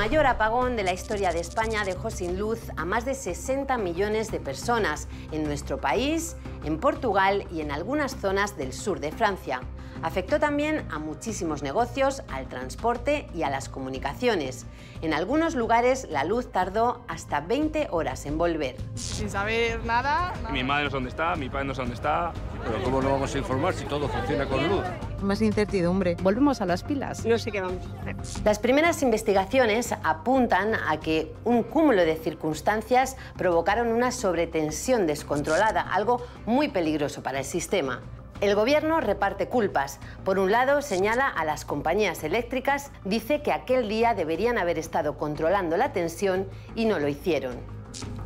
mayor apagón de la historia de España dejó sin luz a más de 60 millones de personas en nuestro país, en Portugal y en algunas zonas del sur de Francia. Afectó también a muchísimos negocios, al transporte y a las comunicaciones. En algunos lugares la luz tardó hasta 20 horas en volver. Sin saber nada. Mi madre no sé dónde está, mi padre no sé dónde está. Pero ¿cómo nos vamos a informar si todo funciona con luz? Más incertidumbre. Volvemos a las pilas. No sé qué vamos a hacer. Las primeras investigaciones apuntan a que un cúmulo de circunstancias provocaron una sobretensión descontrolada, algo muy peligroso para el sistema. El gobierno reparte culpas. Por un lado, señala a las compañías eléctricas, dice que aquel día deberían haber estado controlando la tensión y no lo hicieron.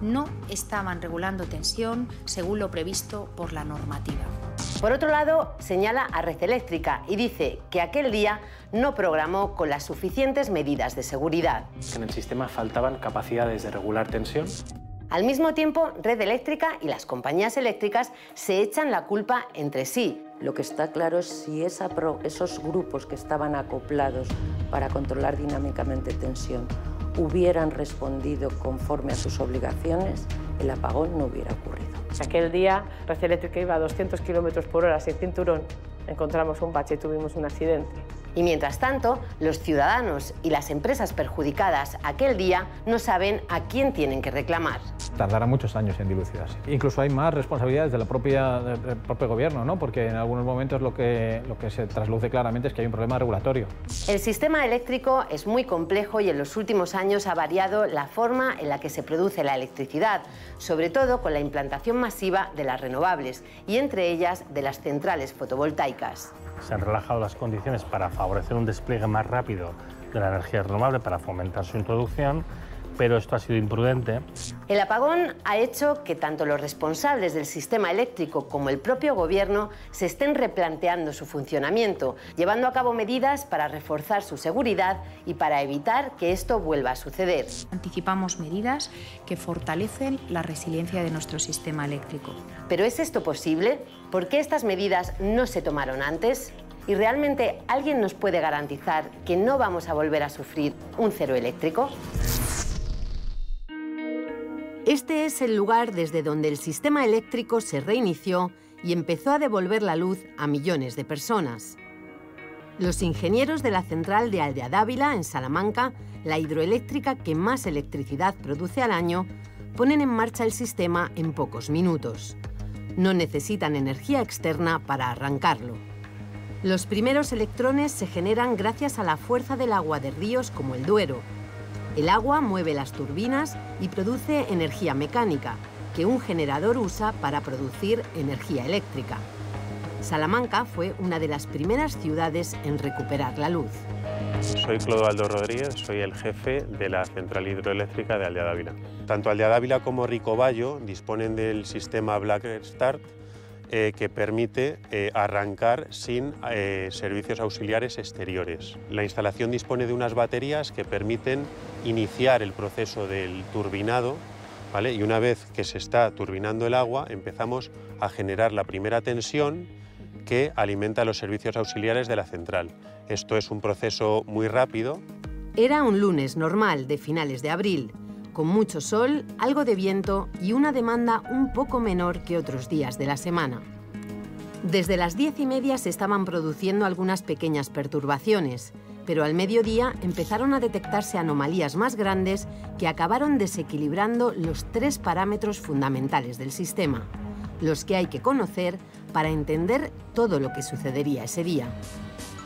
No estaban regulando tensión según lo previsto por la normativa. Por otro lado, señala a Red Eléctrica y dice que aquel día no programó con las suficientes medidas de seguridad. En el sistema faltaban capacidades de regular tensión. Al mismo tiempo, Red Eléctrica y las compañías eléctricas se echan la culpa entre sí. Lo que está claro es si esos grupos que estaban acoplados para controlar dinámicamente tensión hubieran respondido conforme a sus obligaciones, el apagón no hubiera ocurrido. Aquel día, Red Eléctrica iba a 200 km/h sin cinturón. Encontramos un bache y tuvimos un accidente. Y mientras tanto, los ciudadanos y las empresas perjudicadas aquel día no saben a quién tienen que reclamar. Tardará muchos años en dilucidarse. Incluso hay más responsabilidades del propio gobierno, ¿no? Porque en algunos momentos lo que se trasluce claramente es que hay un problema regulatorio. El sistema eléctrico es muy complejo y en los últimos años ha variado la forma en la que se produce la electricidad, sobre todo con la implantación masiva de las renovables y entre ellas de las centrales fotovoltaicas. Se han relajado las condiciones para favorecer un despliegue más rápido de la energía renovable para fomentar su introducción, pero esto ha sido imprudente. El apagón ha hecho que tanto los responsables del sistema eléctrico como el propio gobierno se estén replanteando su funcionamiento, llevando a cabo medidas para reforzar su seguridad y para evitar que esto vuelva a suceder. Anticipamos medidas que fortalecen la resiliencia de nuestro sistema eléctrico. ¿Pero es esto posible? ¿Por qué estas medidas no se tomaron antes? ¿Y realmente alguien nos puede garantizar que no vamos a volver a sufrir un cero eléctrico? Este es el lugar desde donde el sistema eléctrico se reinició y empezó a devolver la luz a millones de personas. Los ingenieros de la central de Aldeadávila, en Salamanca, la hidroeléctrica que más electricidad produce al año, ponen en marcha el sistema en pocos minutos. No necesitan energía externa para arrancarlo. Los primeros electrones se generan gracias a la fuerza del agua de ríos como el Duero. El agua mueve las turbinas y produce energía mecánica, que un generador usa para producir energía eléctrica. Salamanca fue una de las primeras ciudades en recuperar la luz. Soy Clodoaldo Rodríguez, soy el jefe de la central hidroeléctrica de Aldeadávila. Tanto Aldeadávila como Ricovallo disponen del sistema Black Start, que permite arrancar sin servicios auxiliares exteriores. La instalación dispone de unas baterías que permiten iniciar el proceso del turbinado, ¿vale? Y una vez que se está turbinando el agua, empezamos a generar la primera tensión que alimenta los servicios auxiliares de la central. Esto es un proceso muy rápido. Era un lunes normal de finales de abril, con mucho sol, algo de viento y una demanda un poco menor que otros días de la semana. Desde las 10:30 se estaban produciendo algunas pequeñas perturbaciones, pero al mediodía empezaron a detectarse anomalías más grandes que acabaron desequilibrando los 3 parámetros fundamentales del sistema, los que hay que conocer para entender todo lo que sucedería ese día.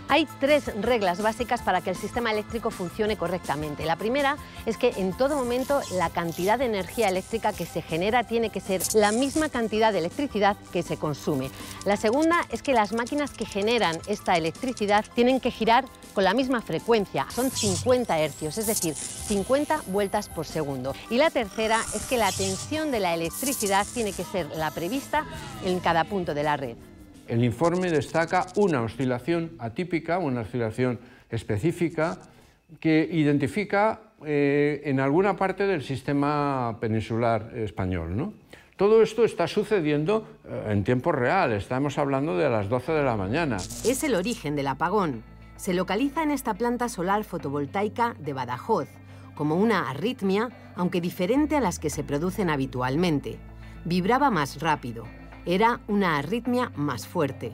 Hay 3 reglas básicas para que el sistema eléctrico funcione correctamente. La primera es que en todo momento la cantidad de energía eléctrica que se genera tiene que ser la misma cantidad de electricidad que se consume. La segunda es que las máquinas que generan esta electricidad tienen que girar con la misma frecuencia. Son 50 hercios, es decir, 50 vueltas por segundo. Y la tercera es que la tensión de la electricidad tiene que ser la prevista en cada punto de la red. El informe destaca una oscilación atípica, una oscilación específica que identifica en alguna parte del sistema peninsular español, ¿no? Todo esto está sucediendo en tiempo real, estamos hablando de las 12 de la mañana. Es el origen del apagón. Se localiza en esta planta solar fotovoltaica de Badajoz, como una arritmia, aunque diferente a las que se producen habitualmente. Vibraba más rápido. Era una arritmia más fuerte.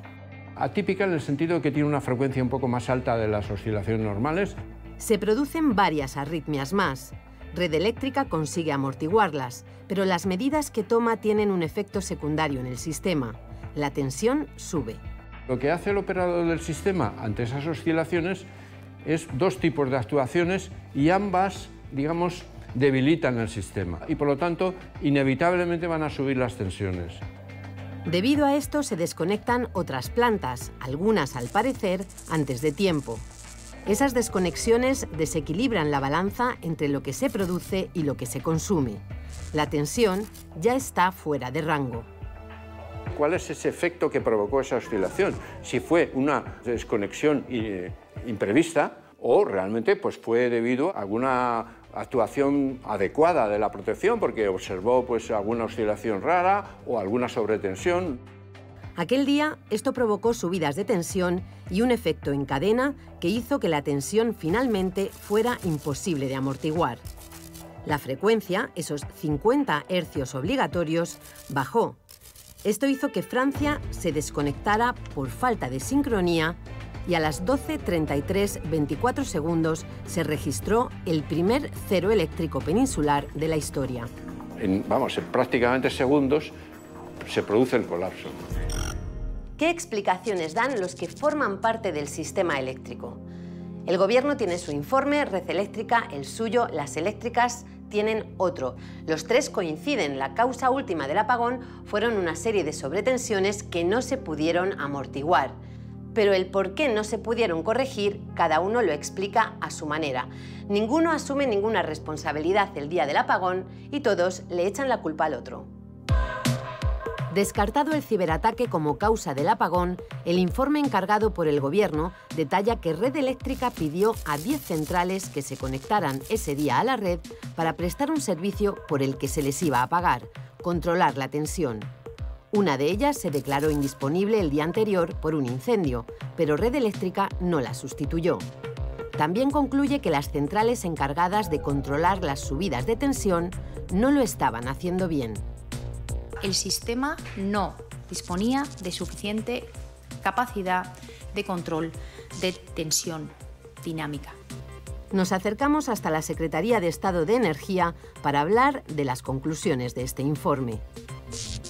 Atípica en el sentido de que tiene una frecuencia un poco más alta de las oscilaciones normales. Se producen varias arritmias más. Red Eléctrica consigue amortiguarlas, pero las medidas que toma tienen un efecto secundario en el sistema. La tensión sube. Lo que hace el operador del sistema ante esas oscilaciones es dos tipos de actuaciones y ambas, digamos, debilitan el sistema y por lo tanto inevitablemente van a subir las tensiones. Debido a esto se desconectan otras plantas, algunas al parecer antes de tiempo. Esas desconexiones desequilibran la balanza entre lo que se produce y lo que se consume. La tensión ya está fuera de rango. ¿Cuál es ese efecto que provocó esa oscilación? Si fue una desconexión imprevista o realmente pues, fue debido a alguna actuación adecuada de la protección porque observó pues, alguna oscilación rara o alguna sobretensión. Aquel día esto provocó subidas de tensión y un efecto en cadena que hizo que la tensión finalmente fuera imposible de amortiguar. La frecuencia, esos 50 hercios obligatorios, bajó. Esto hizo que Francia se desconectara por falta de sincronía y a las 12:33:24 segundos se registró el primer cero eléctrico peninsular de la historia. En prácticamente segundos se produce el colapso. ¿Qué explicaciones dan los que forman parte del sistema eléctrico? El Gobierno tiene su informe, Red Eléctrica el suyo, las eléctricas tienen otro. Los tres coinciden. La causa última del apagón fueron una serie de sobretensiones que no se pudieron amortiguar. Pero el por qué no se pudieron corregir, cada uno lo explica a su manera. Ninguno asume ninguna responsabilidad el día del apagón y todos le echan la culpa al otro. Descartado el ciberataque como causa del apagón, el informe encargado por el Gobierno detalla que Red Eléctrica pidió a 10 centrales que se conectaran ese día a la red para prestar un servicio por el que se les iba a pagar, controlar la tensión. Una de ellas se declaró indisponible el día anterior por un incendio, pero Red Eléctrica no la sustituyó. También concluye que las centrales encargadas de controlar las subidas de tensión no lo estaban haciendo bien. El sistema no disponía de suficiente capacidad de control de tensión dinámica. Nos acercamos hasta la Secretaría de Estado de Energía para hablar de las conclusiones de este informe.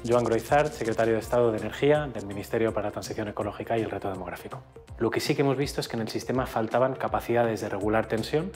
Joan Groizart, secretario de Estado de Energía del Ministerio para la Transición Ecológica y el Reto Demográfico. Lo que sí que hemos visto es que en el sistema faltaban capacidades de regular tensión,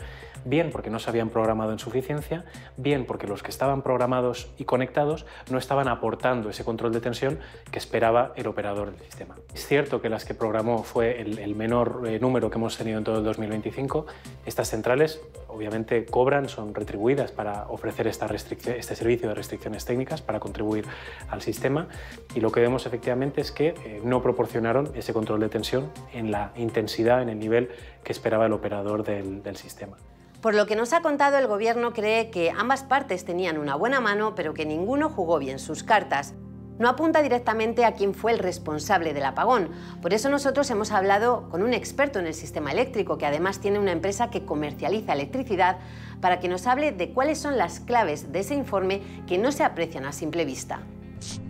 bien porque no se habían programado en suficiencia, bien porque los que estaban programados y conectados no estaban aportando ese control de tensión que esperaba el operador del sistema. Es cierto que las que programó fue el menor número que hemos tenido en todo el 2025. Estas centrales obviamente cobran, son retribuidas para ofrecer este servicio de restricciones técnicas, para contribuir al sistema, y lo que vemos efectivamente es que no proporcionaron ese control de tensión en la intensidad, en el nivel que esperaba el operador del sistema. Por lo que nos ha contado, el Gobierno cree que ambas partes tenían una buena mano, pero que ninguno jugó bien sus cartas. No apunta directamente a quién fue el responsable del apagón. Por eso nosotros hemos hablado con un experto en el sistema eléctrico, que además tiene una empresa que comercializa electricidad, para que nos hable de cuáles son las claves de ese informe que no se aprecian a simple vista.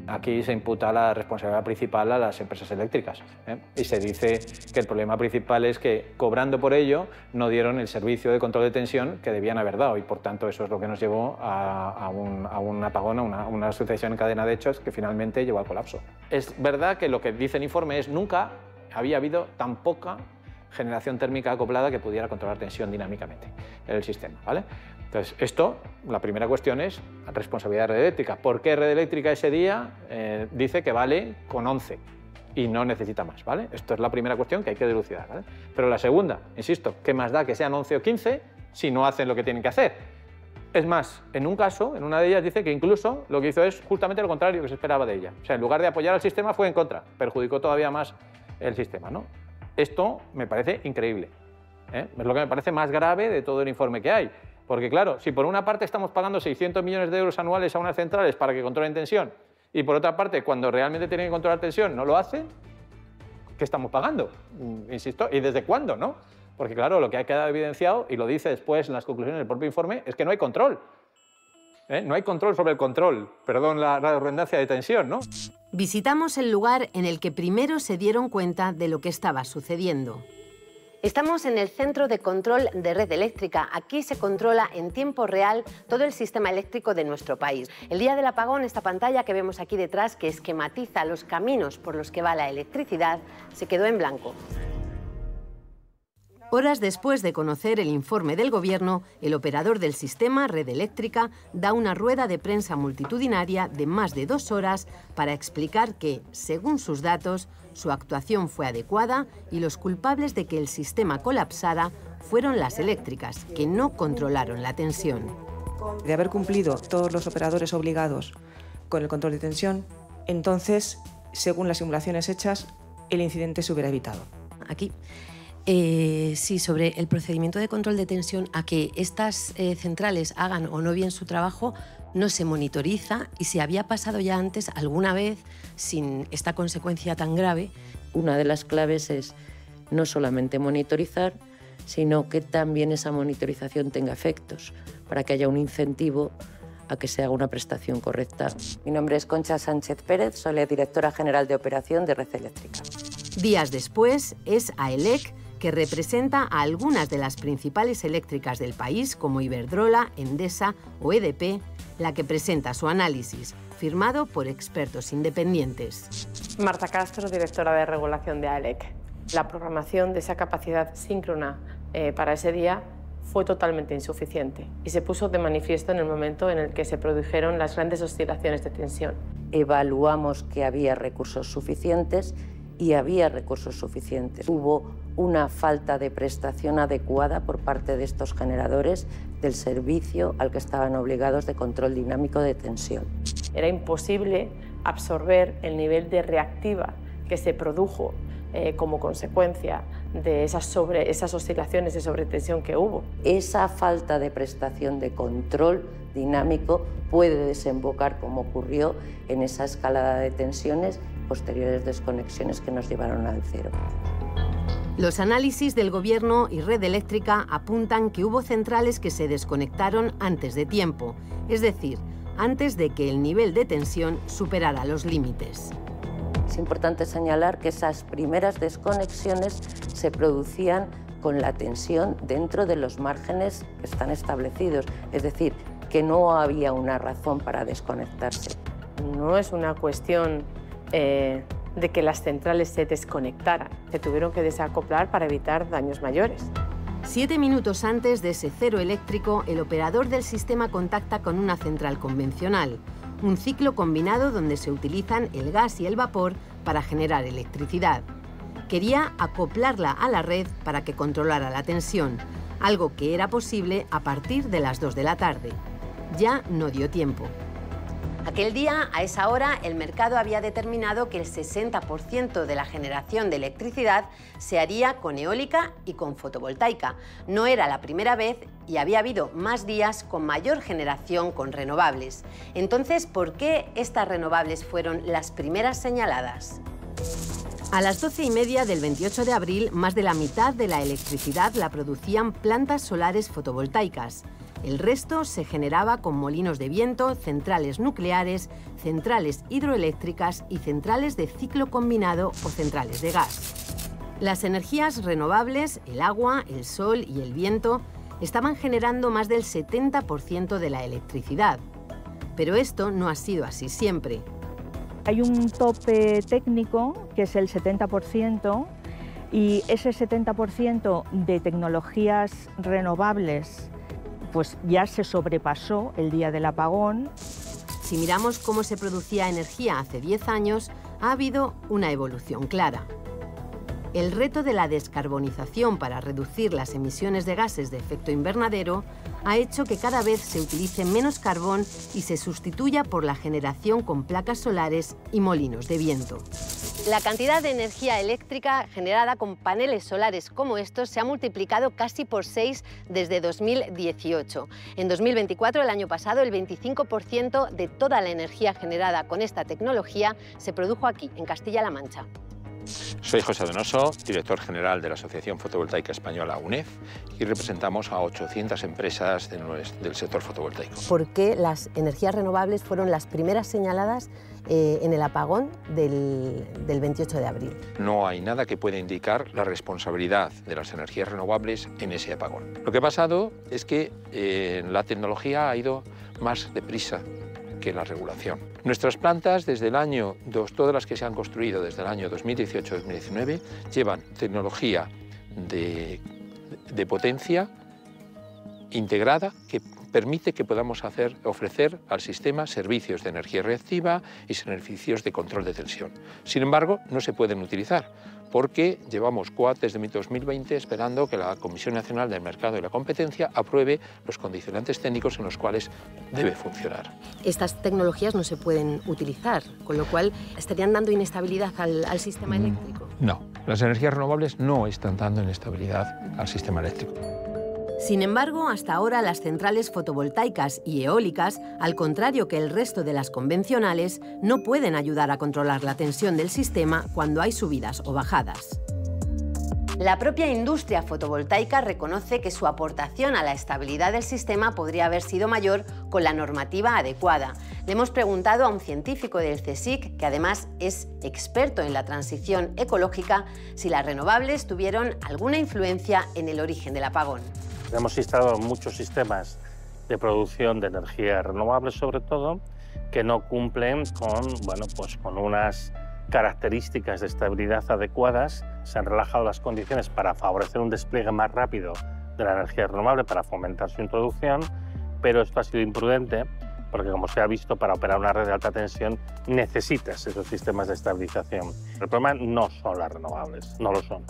Aquí se imputa la responsabilidad principal a las empresas eléctricas, y se dice que el problema principal es que, cobrando por ello, no dieron el servicio de control de tensión que debían haber dado, y por tanto eso es lo que nos llevó a un apagón, a una sucesión en cadena de hechos que finalmente llevó al colapso. Es verdad que lo que dice el informe es nunca había habido tan poca generación térmica acoplada que pudiera controlar tensión dinámicamente en el sistema, ¿vale? Entonces, la primera cuestión es responsabilidad de Red Eléctrica. ¿Por qué Red Eléctrica ese día dice que vale con 11 y no necesita más, ¿vale? Esto es la primera cuestión que hay que dilucidar, ¿vale? Pero la segunda, insisto, ¿qué más da que sean 11 o 15 si no hacen lo que tienen que hacer? Es más, en un caso, en una de ellas dice que incluso lo que hizo es justamente lo contrario que se esperaba de ella. O sea, en lugar de apoyar al sistema fue en contra, perjudicó todavía más el sistema, ¿no? Esto me parece increíble, ¿eh? Es lo que me parece más grave de todo el informe que hay. Porque claro, si por una parte estamos pagando 600 millones de euros anuales a unas centrales para que controlen tensión, y por otra parte, cuando realmente tienen que controlar tensión, no lo hacen, ¿qué estamos pagando? Insisto, ¿y desde cuándo, no? Porque claro, lo que ha quedado evidenciado, y lo dice después en las conclusiones del propio informe, es que no hay control. No hay control sobre el control, perdón la redundancia de tensión, ¿no? Visitamos el lugar en el que primero se dieron cuenta de lo que estaba sucediendo. Estamos en el Centro de Control de Red Eléctrica. Aquí se controla en tiempo real todo el sistema eléctrico de nuestro país. El día del apagón, esta pantalla que vemos aquí detrás, que esquematiza los caminos por los que va la electricidad, se quedó en blanco. Horas después de conocer el informe del Gobierno, el operador del sistema, Red Eléctrica, da una rueda de prensa multitudinaria de más de 2 horas para explicar que, según sus datos, su actuación fue adecuada y los culpables de que el sistema colapsara fueron las eléctricas, que no controlaron la tensión. De haber cumplido todos los operadores obligados con el control de tensión, entonces, según las simulaciones hechas, el incidente se hubiera evitado. Aquí. Sí, sobre el procedimiento de control de tensión, a que estas centrales hagan o no bien su trabajo, no se monitoriza, y si había pasado ya antes alguna vez sin esta consecuencia tan grave. Una de las claves es no solamente monitorizar, sino que también esa monitorización tenga efectos, para que haya un incentivo a que se haga una prestación correcta. Mi nombre es Concha Sánchez Pérez, soy la directora general de operación de Red Eléctrica. Días después, es AELEC, que representa a algunas de las principales eléctricas del país, como Iberdrola, Endesa o EDP, la que presenta su análisis, firmado por expertos independientes. Marta Castro, directora de regulación de AELEC. La programación de esa capacidad síncrona para ese día fue totalmente insuficiente y se puso de manifiesto en el momento en el que se produjeron las grandes oscilaciones de tensión. Evaluamos que había recursos suficientes y había recursos suficientes. Hubo una falta de prestación adecuada por parte de estos generadores del servicio al que estaban obligados de control dinámico de tensión. Era imposible absorber el nivel de reactiva que se produjo como consecuencia de esas oscilaciones de sobretensión que hubo. Esa falta de prestación de control dinámico puede desembocar, como ocurrió, en esa escalada de tensiones, posteriores desconexiones que nos llevaron al cero. Los análisis del Gobierno y Red Eléctrica apuntan que hubo centrales que se desconectaron antes de tiempo, es decir, antes de que el nivel de tensión superara los límites. Es importante señalar que esas primeras desconexiones se producían con la tensión dentro de los márgenes que están establecidos, es decir, que no había una razón para desconectarse. No es una cuestión de que las centrales se desconectaran, se tuvieron que desacoplar para evitar daños mayores. 7 minutos antes de ese cero eléctrico, el operador del sistema contacta con una central convencional, un ciclo combinado donde se utilizan el gas y el vapor para generar electricidad. Quería acoplarla a la red para que controlara la tensión, algo que era posible a partir de las 2 de la tarde. Ya no dio tiempo. Aquel día, a esa hora, el mercado había determinado que el 60% de la generación de electricidad se haría con eólica y con fotovoltaica. No era la primera vez y había habido más días con mayor generación con renovables. Entonces, ¿por qué estas renovables fueron las primeras señaladas? A las 12:30 del 28 de abril, más de la mitad de la electricidad la producían plantas solares fotovoltaicas. El resto se generaba con molinos de viento, centrales nucleares, centrales hidroeléctricas y centrales de ciclo combinado o centrales de gas. Las energías renovables, el agua, el sol y el viento, estaban generando más del 70% de la electricidad. Pero esto no ha sido así siempre. Hay un tope técnico que es el 70% y ese 70% de tecnologías renovables pues ya se sobrepasó el día del apagón. Si miramos cómo se producía energía hace 10 años, ha habido una evolución clara. El reto de la descarbonización para reducir las emisiones de gases de efecto invernadero ha hecho que cada vez se utilice menos carbón y se sustituya por la generación con placas solares y molinos de viento. La cantidad de energía eléctrica generada con paneles solares como estos se ha multiplicado casi por 6 desde 2018. En 2024, el año pasado, el 25% de toda la energía generada con esta tecnología se produjo aquí, en Castilla-La Mancha. Soy José Donoso, director general de la Asociación Fotovoltaica Española UNEF, y representamos a 800 empresas del sector fotovoltaico. ¿Por qué las energías renovables fueron las primeras señaladas en el apagón del 28 de abril? No hay nada que pueda indicar la responsabilidad de las energías renovables en ese apagón. Lo que ha pasado es que la tecnología ha ido más deprisa que la regulación. Nuestras plantas, desde el año todas las que se han construido desde el año 2018-2019, llevan tecnología de potencia integrada que permite que podamos ofrecer al sistema servicios de energía reactiva y servicios de control de tensión. Sin embargo, no se pueden utilizar porque llevamos desde 2020 esperando que la Comisión Nacional del Mercado y la Competencia apruebe los condicionantes técnicos en los cuales debe funcionar. Estas tecnologías no se pueden utilizar, con lo cual estarían dando inestabilidad al sistema eléctrico. No, las energías renovables no están dando inestabilidad al sistema eléctrico. Sin embargo, hasta ahora las centrales fotovoltaicas y eólicas, al contrario que el resto de las convencionales, no pueden ayudar a controlar la tensión del sistema cuando hay subidas o bajadas. La propia industria fotovoltaica reconoce que su aportación a la estabilidad del sistema podría haber sido mayor con la normativa adecuada. Le hemos preguntado a un científico del CSIC, que además es experto en la transición ecológica, si las renovables tuvieron alguna influencia en el origen del apagón. Hemos instalado muchos sistemas de producción de energía renovable, sobre todo, que no cumplen con unas características de estabilidad adecuadas. Se han relajado las condiciones para favorecer un despliegue más rápido de la energía renovable, para fomentar su introducción, pero esto ha sido imprudente porque, como se ha visto, para operar una red de alta tensión necesitas esos sistemas de estabilización. El problema no son las renovables, no lo son.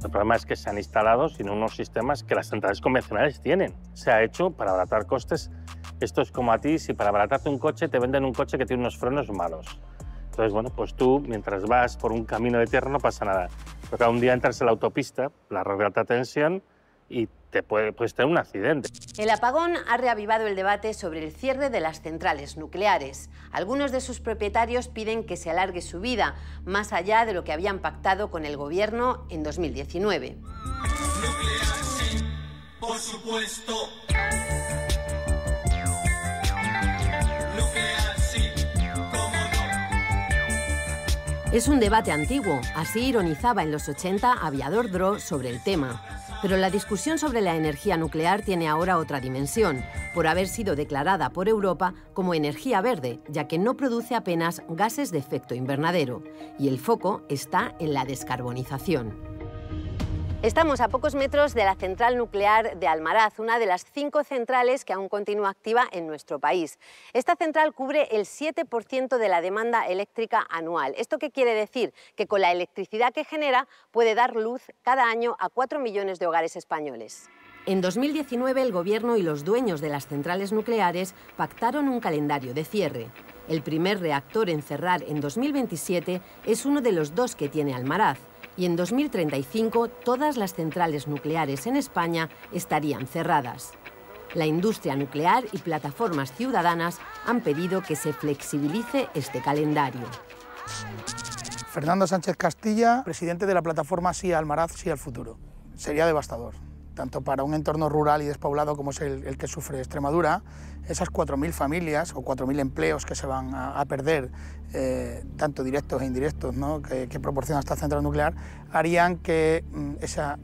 El problema es que se han instalado sin unos sistemas que las centrales convencionales tienen. Se ha hecho para abaratar costes. Esto es como a ti, si para abaratarte un coche te venden un coche que tiene unos frenos malos. Entonces, bueno, pues tú, mientras vas por un camino de tierra, no pasa nada. Pero cada un día entras en la autopista, la red de alta tensión, y puedes tener un accidente. El apagón ha reavivado el debate sobre el cierre de las centrales nucleares. Algunos de sus propietarios piden que se alargue su vida, más allá de lo que habían pactado con el gobierno en 2019. Nuclear, sí, por supuesto. Nuclear, sí, cómo no. Es un debate antiguo, así ironizaba en los 80 Aviador Dro sobre el tema. Pero la discusión sobre la energía nuclear tiene ahora otra dimensión, por haber sido declarada por Europa como energía verde, ya que no produce apenas gases de efecto invernadero. Y el foco está en la descarbonización. Estamos a pocos metros de la central nuclear de Almaraz, una de las 5 centrales que aún continúa activa en nuestro país. Esta central cubre el 7% de la demanda eléctrica anual. ¿Esto qué quiere decir? Que con la electricidad que genera puede dar luz cada año a 4 millones de hogares españoles. En 2019 el Gobierno y los dueños de las centrales nucleares pactaron un calendario de cierre. El primer reactor en cerrar en 2027 es uno de los 2 que tiene Almaraz. Y en 2035 todas las centrales nucleares en España estarían cerradas. La industria nuclear y plataformas ciudadanas han pedido que se flexibilice este calendario. Fernando Sánchez Castilla, presidente de la plataforma Sí a Almaraz, Sí al Futuro. Sería devastador, tanto para un entorno rural y despoblado como es el que sufre Extremadura. Esas 4.000 familias o 4.000 empleos que se van a perder, tanto directos e indirectos, ¿no?, que proporciona esta central nuclear, harían que esa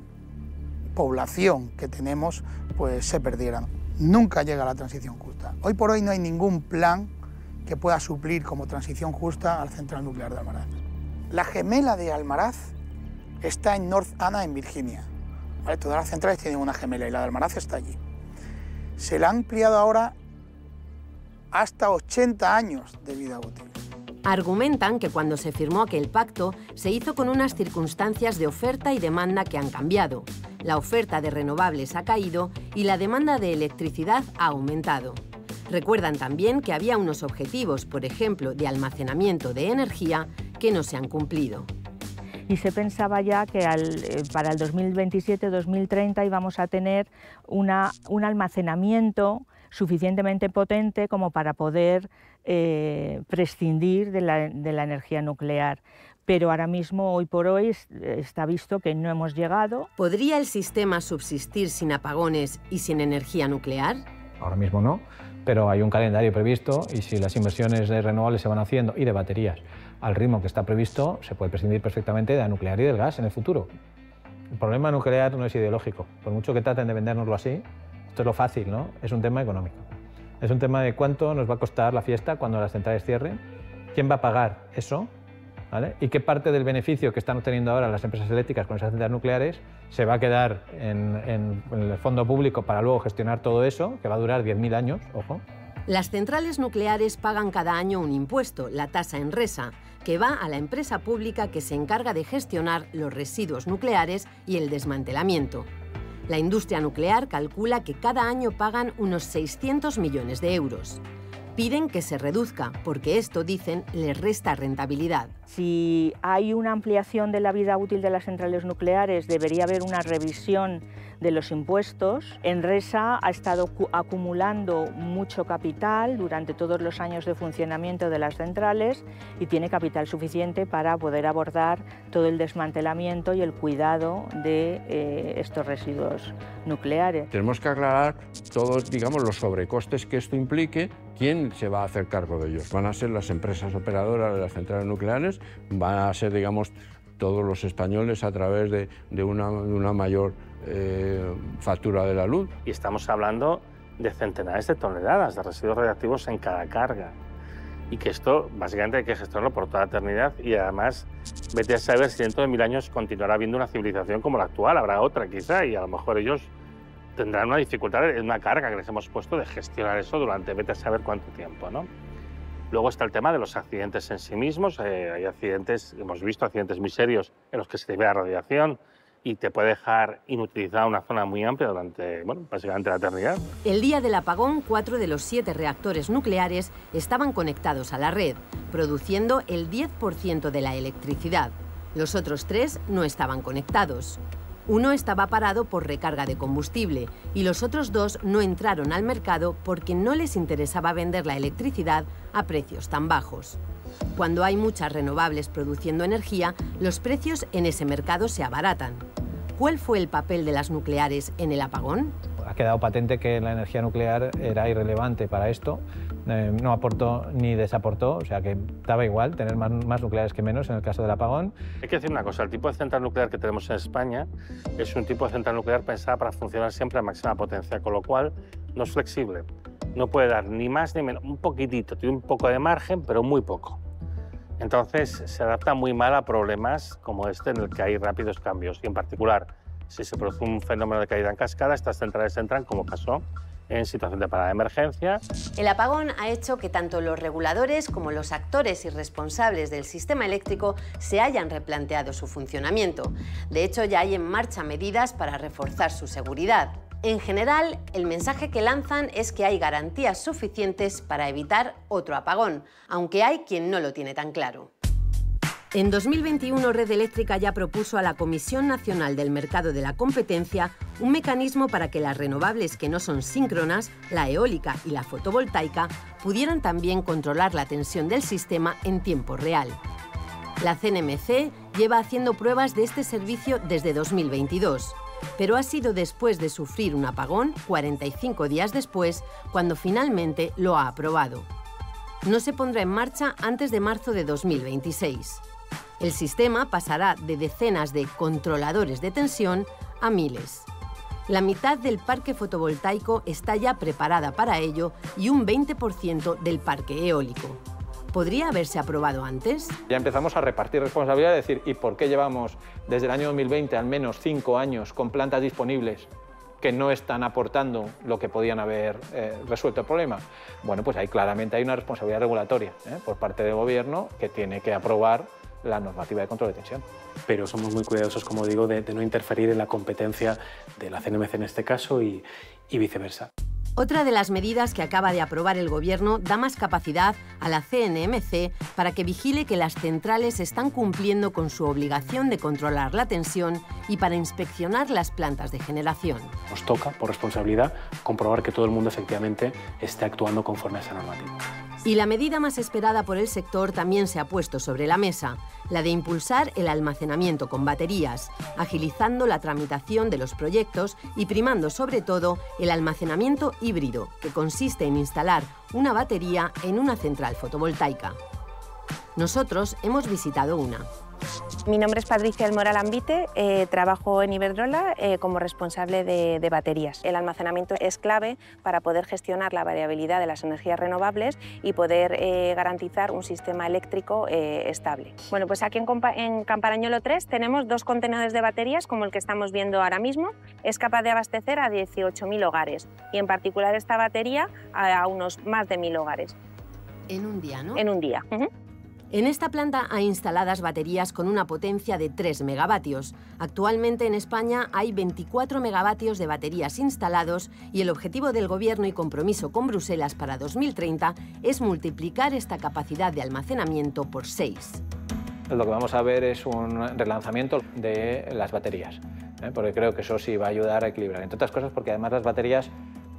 población que tenemos pues, se perdiera. Nunca llega la transición justa. Hoy por hoy no hay ningún plan que pueda suplir como transición justa a la central nuclear de Almaraz. La gemela de Almaraz está en North Anna, en Virginia. ¿Vale? Todas las centrales tienen una gemela y la de Almaraz está allí. Se la ha ampliado ahora hasta 80 años de vida útil. Argumentan que cuando se firmó aquel pacto se hizo con unas circunstancias de oferta y demanda que han cambiado. La oferta de renovables ha caído y la demanda de electricidad ha aumentado. Recuerdan también que había unos objetivos, por ejemplo, de almacenamiento de energía, que no se han cumplido. Y se pensaba ya que para el 2027-2030 íbamos a tener un almacenamiento suficientemente potente como para poder prescindir de la energía nuclear. pero ahora mismo, hoy por hoy, está visto que no hemos llegado. ¿Podría el sistema subsistir sin apagones y sin energía nuclear? Ahora mismo no, pero hay un calendario previsto y si las inversiones de renovables se van haciendo y de baterías al ritmo que está previsto, se puede prescindir perfectamente de la nuclear y del gas en el futuro. El problema nuclear no es ideológico, por mucho que traten de vendérnoslo así, esto es lo fácil, ¿no? Es un tema económico. Es un tema de cuánto nos va a costar la fiesta cuando las centrales cierren, quién va a pagar eso, ¿vale? Y qué parte del beneficio que están obteniendo ahora las empresas eléctricas con esas centrales nucleares se va a quedar en el fondo público para luego gestionar todo eso, que va a durar 10.000 años, ojo. Las centrales nucleares pagan cada año un impuesto, la tasa Enresa, que va a la empresa pública que se encarga de gestionar los residuos nucleares y el desmantelamiento. La industria nuclear calcula que cada año pagan unos 600 millones de euros. Piden que se reduzca, porque esto, dicen, les resta rentabilidad. Si hay una ampliación de la vida útil de las centrales nucleares, debería haber una revisión de los impuestos. Enresa ha estado acumulando mucho capital durante todos los años de funcionamiento de las centrales y tiene capital suficiente para poder abordar todo el desmantelamiento y el cuidado de estos residuos nucleares. Tenemos que aclarar todos, digamos, los sobrecostes que esto implique. ¿Quién se va a hacer cargo de ellos? ¿Van a ser las empresas operadoras de las centrales nucleares? ¿Van a ser, digamos, todos los españoles a través de una mayor factura de la luz? Y estamos hablando de centenares de toneladas de residuos radiactivos en cada carga. Y que esto, básicamente, hay que gestionarlo por toda la eternidad y además, vete a saber si dentro de 1000 años continuará habiendo una civilización como la actual, habrá otra quizá, y a lo mejor ellos tendrán una dificultad en una carga que les hemos puesto de gestionar eso durante vete a saber cuánto tiempo, ¿no? Luego está el tema de los accidentes en sí mismos. Hay accidentes, hemos visto accidentes muy serios en los que se libera radiación y te puede dejar inutilizada una zona muy amplia durante, bueno, básicamente la eternidad. El día del apagón, 4 de los 7 reactores nucleares estaban conectados a la red, produciendo el 10% de la electricidad. Los otros 3 no estaban conectados. Uno estaba parado por recarga de combustible y los otros 2 no entraron al mercado porque no les interesaba vender la electricidad a precios tan bajos. Cuando hay muchas renovables produciendo energía, los precios en ese mercado se abaratan. ¿Cuál fue el papel de las nucleares en el apagón? Ha quedado patente que la energía nuclear era irrelevante para esto, no aportó ni desaportó, o sea que daba igual tener más nucleares que menos en el caso del apagón. Hay que decir una cosa, el tipo de central nuclear que tenemos en España es un tipo de central nuclear pensada para funcionar siempre a máxima potencia, con lo cual no es flexible, no puede dar ni más ni menos, un poquitito, tiene un poco de margen, pero muy poco. Entonces se adapta muy mal a problemas como este en el que hay rápidos cambios y en particular si se produce un fenómeno de caída en cascada, estas centrales entran, como pasó, en situación de parada de emergencia. El apagón ha hecho que tanto los reguladores como los actores y responsables del sistema eléctrico se hayan replanteado su funcionamiento. De hecho, ya hay en marcha medidas para reforzar su seguridad. En general, el mensaje que lanzan es que hay garantías suficientes para evitar otro apagón, aunque hay quien no lo tiene tan claro. En 2021, Red Eléctrica ya propuso a la Comisión Nacional del Mercado de la Competencia un mecanismo para que las renovables que no son síncronas, la eólica y la fotovoltaica, pudieran también controlar la tensión del sistema en tiempo real. La CNMC lleva haciendo pruebas de este servicio desde 2022, pero ha sido después de sufrir un apagón, 45 días después, cuando finalmente lo ha aprobado. No se pondrá en marcha antes de marzo de 2026. El sistema pasará de decenas de controladores de tensión a miles. La mitad del parque fotovoltaico está ya preparada para ello y un 20% del parque eólico. ¿Podría haberse aprobado antes? Ya empezamos a repartir responsabilidad, es decir, ¿y por qué llevamos desde el año 2020 al menos 5 años con plantas disponibles que no están aportando lo que podían haber resuelto el problema? Bueno, pues ahí claramente hay una responsabilidad regulatoria por parte del Gobierno que tiene que aprobar la normativa de control de tensión. Pero somos muy cuidadosos, como digo, de no interferir en la competencia de la CNMC en este caso y viceversa. Otra de las medidas que acaba de aprobar el Gobierno da más capacidad a la CNMC para que vigile que las centrales están cumpliendo con su obligación de controlar la tensión y para inspeccionar las plantas de generación. Nos toca, por responsabilidad, comprobar que todo el mundo efectivamente esté actuando conforme a esa normativa. Y la medida más esperada por el sector también se ha puesto sobre la mesa. la de impulsar el almacenamiento con baterías, agilizando la tramitación de los proyectos y primando sobre todo el almacenamiento híbrido, que consiste en instalar una batería en una central fotovoltaica. Nosotros hemos visitado una. Mi nombre es Patricia del Moral Ambite, trabajo en Iberdrola como responsable de baterías. El almacenamiento es clave para poder gestionar la variabilidad de las energías renovables y poder garantizar un sistema eléctrico estable. Bueno, pues aquí en Camparañolo 3 tenemos 2 contenedores de baterías como el que estamos viendo ahora mismo. Es capaz de abastecer a 18.000 hogares y en particular esta batería a unos más de 1.000 hogares. En un día, ¿no? En un día. En esta planta hay instaladas baterías con una potencia de 3 megavatios. Actualmente en España hay 24 megavatios de baterías instalados y el objetivo del Gobierno y compromiso con Bruselas para 2030 es multiplicar esta capacidad de almacenamiento por 6. Lo que vamos a ver es un relanzamiento de las baterías, porque creo que eso sí va a ayudar a equilibrar. Entre otras cosas porque además las baterías,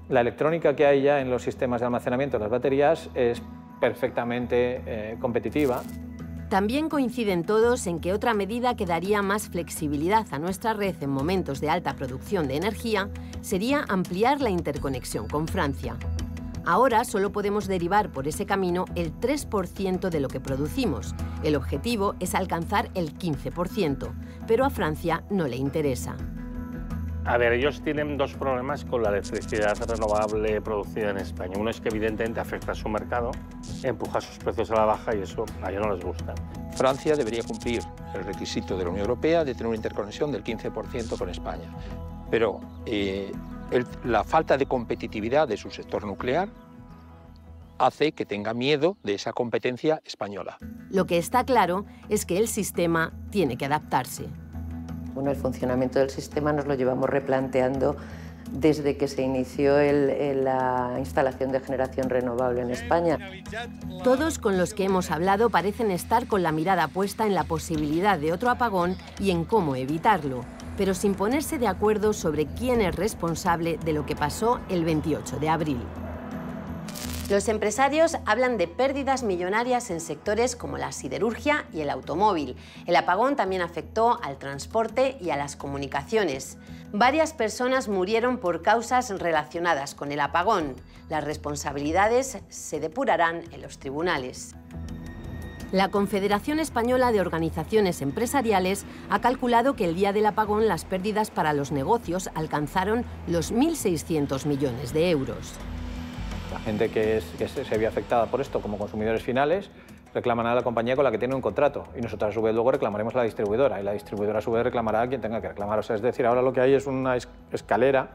la electrónica que hay ya en los sistemas de almacenamiento de las baterías es perfectamente competitiva. También coinciden todos en que otra medida que daría más flexibilidad a nuestra red en momentos de alta producción de energía sería ampliar la interconexión con Francia. Ahora solo podemos derivar por ese camino el 3% de lo que producimos. El objetivo es alcanzar el 15%, pero a Francia no le interesa. A ver, ellos tienen 2 problemas con la electricidad renovable producida en España. Uno es que evidentemente afecta a su mercado, empuja sus precios a la baja y eso a ellos no les gusta. Francia debería cumplir el requisito de la Unión Europea de tener una interconexión del 15% con España. Pero la falta de competitividad de su sector nuclear hace que tenga miedo de esa competencia española. Lo que está claro es que el sistema tiene que adaptarse. Bueno, el funcionamiento del sistema nos lo llevamos replanteando desde que se inició la instalación de generación renovable en España. Todos con los que hemos hablado parecen estar con la mirada puesta en la posibilidad de otro apagón y en cómo evitarlo, pero sin ponerse de acuerdo sobre quién es responsable de lo que pasó el 28 de abril. Los empresarios hablan de pérdidas millonarias en sectores como la siderurgia y el automóvil. El apagón también afectó al transporte y a las comunicaciones. Varias personas murieron por causas relacionadas con el apagón. Las responsabilidades se depurarán en los tribunales. La Confederación Española de Organizaciones Empresariales ha calculado que el día del apagón las pérdidas para los negocios alcanzaron los 1.600 millones de euros. La gente que se vio afectada por esto como consumidores finales reclaman a la compañía con la que tiene un contrato y nosotros a su vez luego reclamaremos a la distribuidora y la distribuidora a su vez reclamará a quien tenga que reclamar. O sea, es decir, ahora lo que hay es una escalera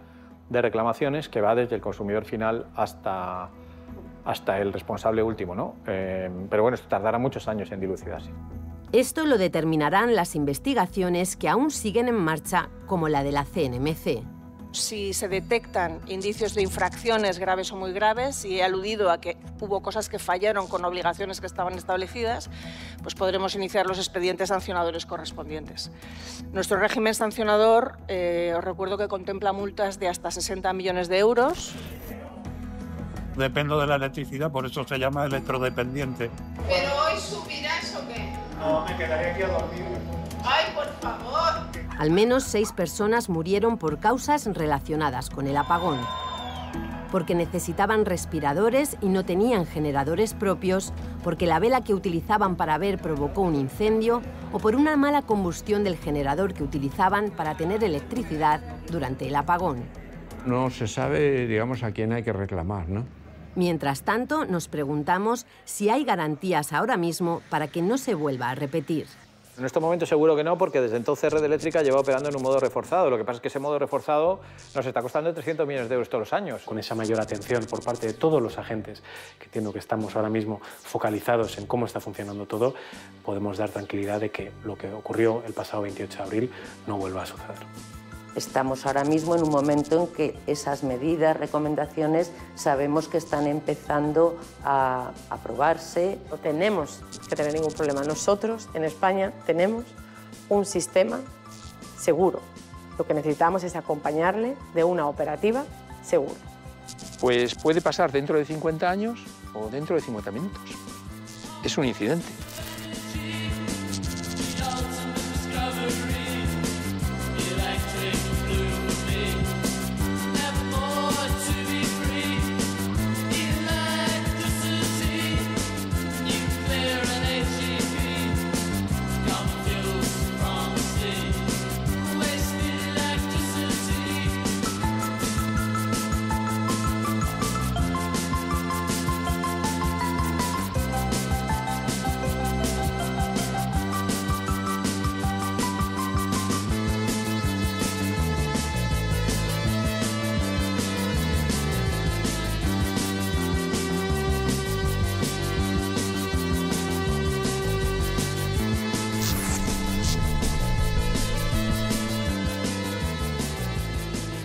de reclamaciones que va desde el consumidor final hasta el responsable último, ¿no? Pero bueno, esto tardará muchos años en dilucidarse. Esto lo determinarán las investigaciones que aún siguen en marcha, como la de la CNMC. Si se detectan indicios de infracciones graves o muy graves, y he aludido a que hubo cosas que fallaron con obligaciones que estaban establecidas, pues podremos iniciar los expedientes sancionadores correspondientes. Nuestro régimen sancionador, os recuerdo que contempla multas de hasta 60 millones de euros. Dependo de la electricidad, por eso se llama electrodependiente. ¿Pero hoy subirás o qué? No, me quedaré aquí a dormir. ¡Ay, por favor! Al menos 6 personas murieron por causas relacionadas con el apagón. Porque necesitaban respiradores y no tenían generadores propios, porque la vela que utilizaban para ver provocó un incendio o por una mala combustión del generador que utilizaban para tener electricidad durante el apagón. No se sabe, digamos, a quién hay que reclamar, ¿no? Mientras tanto, nos preguntamos si hay garantías ahora mismo para que no se vuelva a repetir. En estos momentos seguro que no, porque desde entonces Red Eléctrica lleva operando en un modo reforzado. Lo que pasa es que ese modo reforzado nos está costando 300 millones de euros todos los años. Con esa mayor atención por parte de todos los agentes, que entiendo que estamos ahora mismo focalizados en cómo está funcionando todo, podemos dar tranquilidad de que lo que ocurrió el pasado 28 de abril no vuelva a suceder. Estamos ahora mismo en un momento en que esas medidas, recomendaciones, sabemos que están empezando a aprobarse. No tenemos que tener ningún problema. Nosotros, en España, tenemos un sistema seguro. Lo que necesitamos es acompañarle de una operativa segura. Pues puede pasar dentro de 50 años o dentro de 50 minutos. Es un incidente.